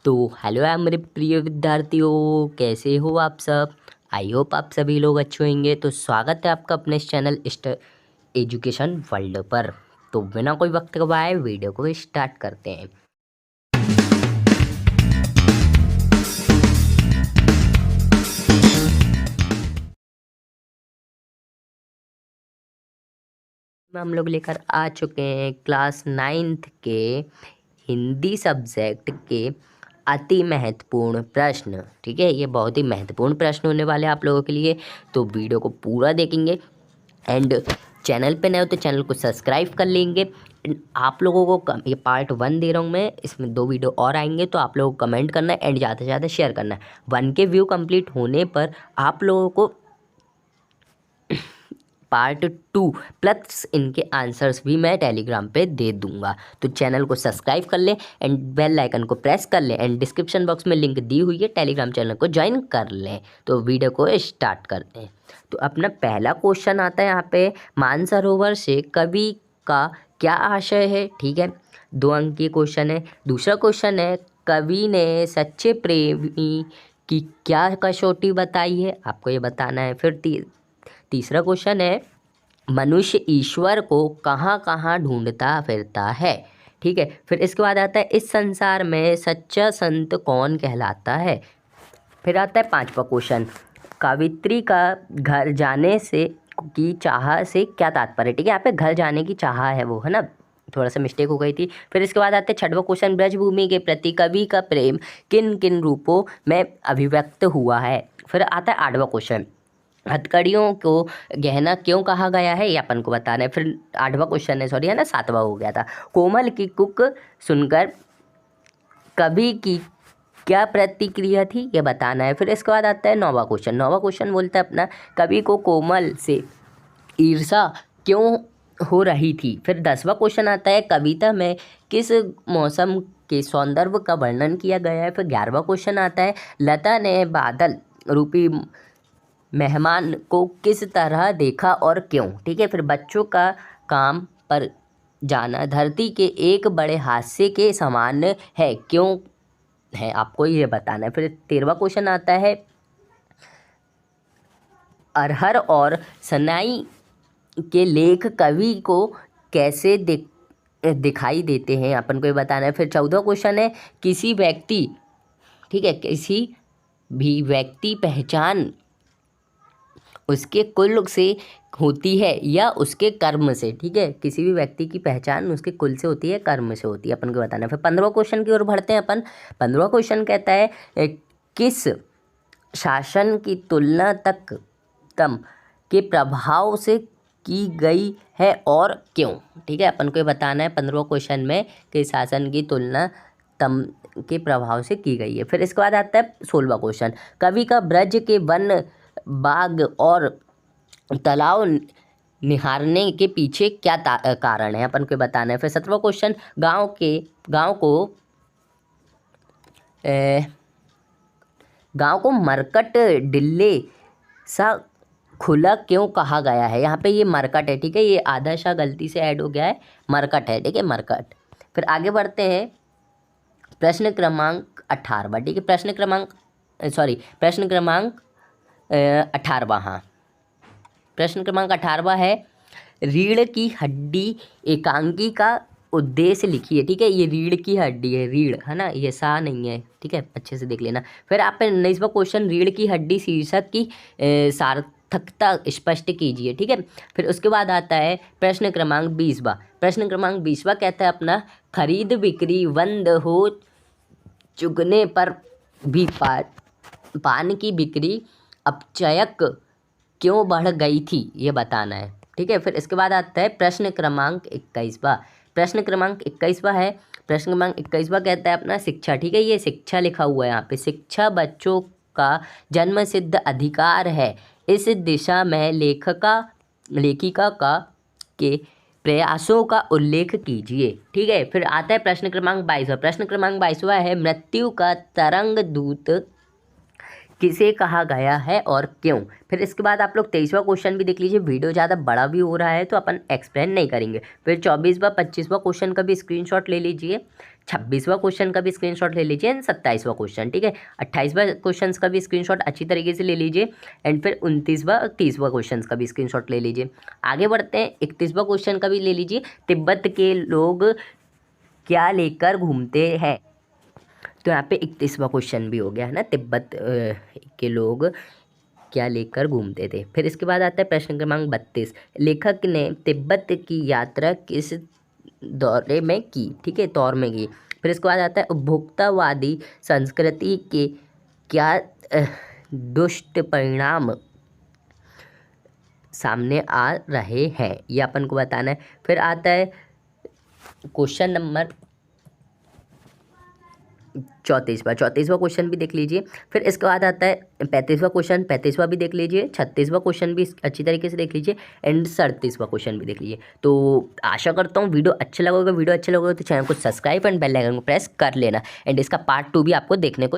तो हेलो यार मेरे प्रिय विद्यार्थियों, कैसे हो आप सब। आई होप आप सभी लोग अच्छे होंगे। तो स्वागत है आपका अपने इस चैनल एजुकेशन वर्ल्ड पर। तो बिना कोई वक्त गवाए वीडियो को स्टार्ट करते हैं। हम लोग लेकर आ चुके हैं क्लास 9th के हिंदी सब्जेक्ट के अति महत्वपूर्ण प्रश्न। ठीक है, ये बहुत ही महत्वपूर्ण प्रश्न होने वाले हैं आप लोगों के लिए। तो वीडियो को पूरा देखेंगे एंड चैनल पे नए हो तो चैनल को सब्सक्राइब कर लेंगे। आप लोगों को ये पार्ट 1 दे रहा हूँ मैं, इसमें 2 वीडियो और आएंगे। तो आप लोगों को कमेंट करना है एंड ज़्यादा से ज़्यादा शेयर करना है। 1 के व्यू कंप्लीट होने पर आप लोगों को पार्ट 2 प्लस इनके आंसर्स भी मैं टेलीग्राम पे दे दूंगा। तो चैनल को सब्सक्राइब कर लें एंड बेल आइकन को प्रेस कर लें एंड डिस्क्रिप्शन बॉक्स में लिंक दी हुई है, टेलीग्राम चैनल को ज्वाइन कर लें। तो वीडियो को स्टार्ट करते हैं। तो अपना पहला क्वेश्चन आता है यहाँ पे, मानसरोवर से कवि का क्या आशय है। ठीक है, 2 अंक की क्वेश्चन है। दूसरा क्वेश्चन है, कवि ने सच्चे प्रेमी की क्या कसौटी बताई है, आपको ये बताना है। फिर तीसरा क्वेश्चन है, मनुष्य ईश्वर को कहाँ कहाँ ढूंढता फिरता है। ठीक है, फिर इसके बाद आता है, इस संसार में सच्चा संत कौन कहलाता है। फिर आता है 5वां क्वेश्चन, कवित्री का घर जाने से की चाह से क्या तात्पर्य। ठीक है, यहाँ पे घर जाने की चाह है वो, है ना, थोड़ा सा मिस्टेक हो गई थी। फिर इसके बाद आते हैं 6वां क्वेश्चन, ब्रजभूमि के प्रति कवि का प्रेम किन किन रूपों में अभिव्यक्त हुआ है। फिर आता है 8वां क्वेश्चन, हथकड़ियों को गहना क्यों कहा गया है, ये अपन को बताना है। फिर 8वां क्वेश्चन है, सॉरी, है ना, 7वां हो गया था। कोमल की कुक सुनकर कवि की क्या प्रतिक्रिया थी, ये बताना है। फिर इसके बाद आता है 9वां क्वेश्चन। 9वां क्वेश्चन बोलता है अपना, कवि को कोमल से ईर्षा क्यों हो रही थी। फिर 10वां क्वेश्चन आता है, कविता में किस मौसम के सौंदर्य का वर्णन किया गया है। फिर 11वां क्वेश्चन आता है, लता ने बादल रूपी मेहमान को किस तरह देखा और क्यों। ठीक है, फिर बच्चों का काम पर जाना धरती के एक बड़े हादसे के समान है, क्यों है, आपको ये बताना है। फिर 13वां क्वेश्चन आता है, अरहर और सनाई के लेख कवि को कैसे दिखाई देते हैं, अपन को ये बताना है। फिर 14वां क्वेश्चन है, किसी व्यक्ति, ठीक है, किसी भी व्यक्ति पहचान उसके कुल से होती है या उसके कर्म से। ठीक है, किसी भी व्यक्ति की पहचान उसके कुल से होती है, कर्म से होती है, अपन को बताना है। फिर 15वां क्वेश्चन की ओर बढ़ते हैं अपन। 15वां क्वेश्चन कहता है, किस शासन की तुलना तक तम के प्रभाव से की गई है और क्यों। ठीक है, अपन को ये बताना है 15वां क्वेश्चन में कि शासन की तुलना तम के प्रभाव से की गई है। फिर इसके बाद आता है 16वां क्वेश्चन, कवि का ब्रज के वन बाग और तालाब निहारने के पीछे क्या कारण है, अपन को बताना है। फिर 17वां क्वेश्चन, गांव को मरकट डिल्ले सा खुला क्यों कहा गया है। यहाँ पे ये मरकट है, ठीक है, ये आधा सा गलती से ऐड हो गया है, मरकट है, ठीक है, मरकट। फिर आगे बढ़ते हैं, प्रश्न क्रमांक 18। ठीक है, प्रश्न क्रमांक 18वां, हाँ, प्रश्न क्रमांक 18वां है, रीढ़ की हड्डी एकांकी का उद्देश्य लिखिए। ठीक है, ये रीढ़ की हड्डी है, रीढ़, है ना, ये सा नहीं है, ठीक है, अच्छे से देख लेना। फिर आप 19वां क्वेश्चन, रीढ़ की हड्डी शीर्षक की सार्थकता स्पष्ट कीजिए। ठीक है, फिर उसके बाद आता है प्रश्न क्रमांक 20वां। प्रश्न क्रमांक 20वां कहता है अपना, खरीद बिक्री बंद हो चुकने पर भी पान की बिक्री अपचयक क्यों बढ़ गई थी, ये बताना है। ठीक है, फिर इसके बाद आता है प्रश्न क्रमांक 21वां। प्रश्न क्रमांक 21वां है, प्रश्न क्रमांक 21वां कहता है अपना शिक्षा। ठीक है, ये शिक्षा लिखा हुआ है यहाँ पे, शिक्षा बच्चों का जन्मसिद्ध अधिकार है, इस दिशा में लेखिका के प्रयासों का उल्लेख कीजिए। ठीक है, फिर आता है प्रश्न क्रमांक 22वां। प्रश्न क्रमांक 22वां है, मृत्यु का तरंग दूत किसे कहा गया है और क्यों। फिर इसके बाद आप लोग 23वां क्वेश्चन भी देख लीजिए, वीडियो ज़्यादा बड़ा भी हो रहा है तो अपन एक्सप्लेन नहीं करेंगे। फिर 24वां 25वां क्वेश्चन का भी स्क्रीनशॉट ले लीजिए। 26वां क्वेश्चन का भी स्क्रीनशॉट ले लीजिए एंड 27वां क्वेश्चन, ठीक है। 28वां क्वेश्चन का भी स्क्रीनशॉट अच्छी तरीके से ले लीजिए एंड फिर 29वां 30वां क्वेश्चन का भी स्क्रीनशॉट ले लीजिए। आगे बढ़ते हैं, 31वां क्वेश्चन का भी ले लीजिए। तिब्बत के लोग क्या लेकर घूमते हैं? तो यहाँ पे 31वां क्वेश्चन भी हो गया है ना, तिब्बत के लोग क्या लेकर घूमते थे। फिर इसके बाद आता है प्रश्न क्रमांक 32, लेखक ने तिब्बत की यात्रा किस दौरे में की, ठीक है, दौर में की। फिर इसके बाद आता है उपभोक्तावादी संस्कृति के क्या दुष्ट परिणाम सामने आ रहे हैं, ये अपन को बताना है। फिर आता है क्वेश्चन नंबर 34वां क्वेश्चन भी देख लीजिए। फिर इसके बाद आता है 35वां क्वेश्चन, 35वां भी देख लीजिए। 36वां क्वेश्चन भी अच्छी तरीके से देख लीजिए एंड 37वां क्वेश्चन भी देख लीजिए। तो आशा करता हूँ वीडियो अच्छा लगा होगा। वीडियो अच्छा लगा तो चैनल को सब्सक्राइब एंड बेल आइकन को प्रेस कर लेना एंड इसका पार्ट 2 भी आपको देखने को